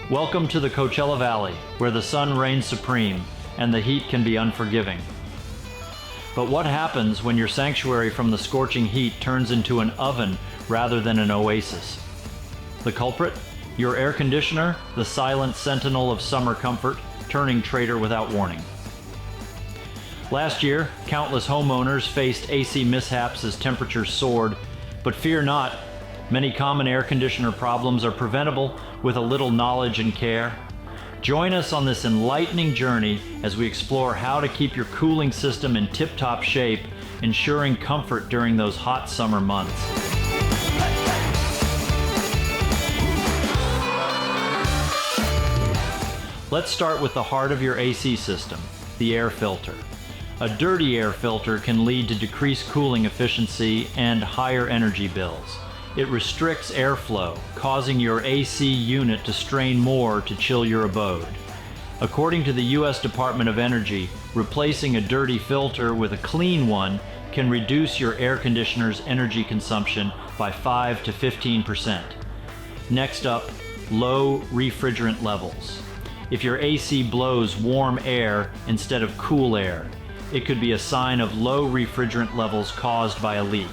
Welcome to the Coachella Valley, where the sun reigns supreme and the heat can be unforgiving. But what happens when your sanctuary from the scorching heat turns into an oven rather than an oasis? The culprit? Your air conditioner, the silent sentinel of summer comfort, turning traitor without warning. Last year, countless homeowners faced AC mishaps as temperatures soared, but fear not, many common air conditioner problems are preventable with a little knowledge and care. Join us on this enlightening journey as we explore how to keep your cooling system in tip-top shape, ensuring comfort during those hot summer months. Let's start with the heart of your AC system, the air filter. A dirty air filter can lead to decreased cooling efficiency and higher energy bills. It restricts airflow, causing your AC unit to strain more to chill your abode. According to the U.S. Department of Energy, replacing a dirty filter with a clean one can reduce your air conditioner's energy consumption by 5 to 15%. Next up, low refrigerant levels. If your AC blows warm air instead of cool air, it could be a sign of low refrigerant levels caused by a leak.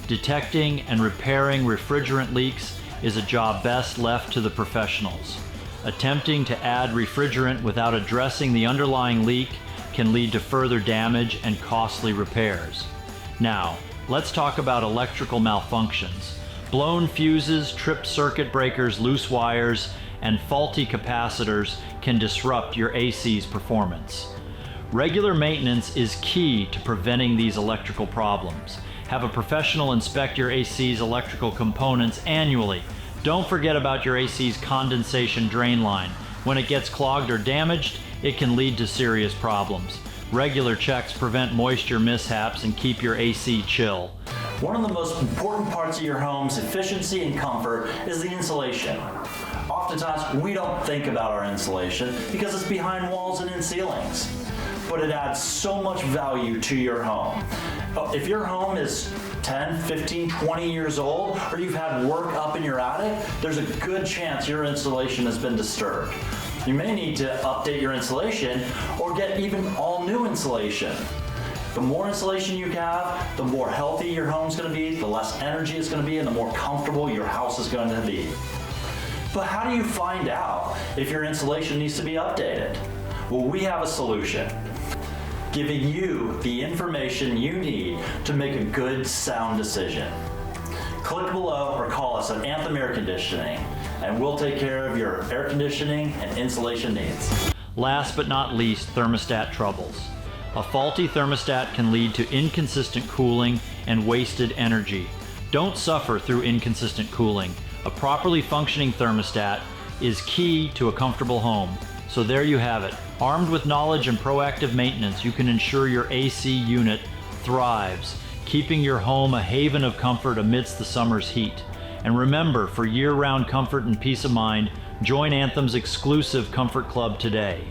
Detecting and repairing refrigerant leaks is a job best left to the professionals. Attempting to add refrigerant without addressing the underlying leak can lead to further damage and costly repairs. Now, let's talk about electrical malfunctions. Blown fuses, tripped circuit breakers, loose wires, and faulty capacitors can disrupt your AC's performance. Regular maintenance is key to preventing these electrical problems. Have a professional inspect your AC's electrical components annually. Don't forget about your AC's condensation drain line. When it gets clogged or damaged, it can lead to serious problems. Regular checks prevent moisture mishaps and keep your AC chill. One of the most important parts of your home's efficiency and comfort is the insulation. Oftentimes, we don't think about our insulation because it's behind walls and in ceilings. But it adds so much value to your home. If your home is 10, 15, 20 years old, or you've had work up in your attic, there's a good chance your insulation has been disturbed. You may need to update your insulation or get even all new insulation. The more insulation you have, the more healthy your home's going to be, the less energy it's going to be, and the more comfortable your house is going to be. But how do you find out if your insulation needs to be updated? Well, we have a solution, giving you the information you need to make a good, sound decision. Click below or call us at Anthem Air Conditioning, and we'll take care of your air conditioning and insulation needs. Last but not least, thermostat troubles. A faulty thermostat can lead to inconsistent cooling and wasted energy. Don't suffer through inconsistent cooling. A properly functioning thermostat is key to a comfortable home. So there you have it. Armed with knowledge and proactive maintenance, you can ensure your AC unit thrives, keeping your home a haven of comfort amidst the summer's heat. And remember, for year-round comfort and peace of mind, join Anthem's exclusive Comfort Club today.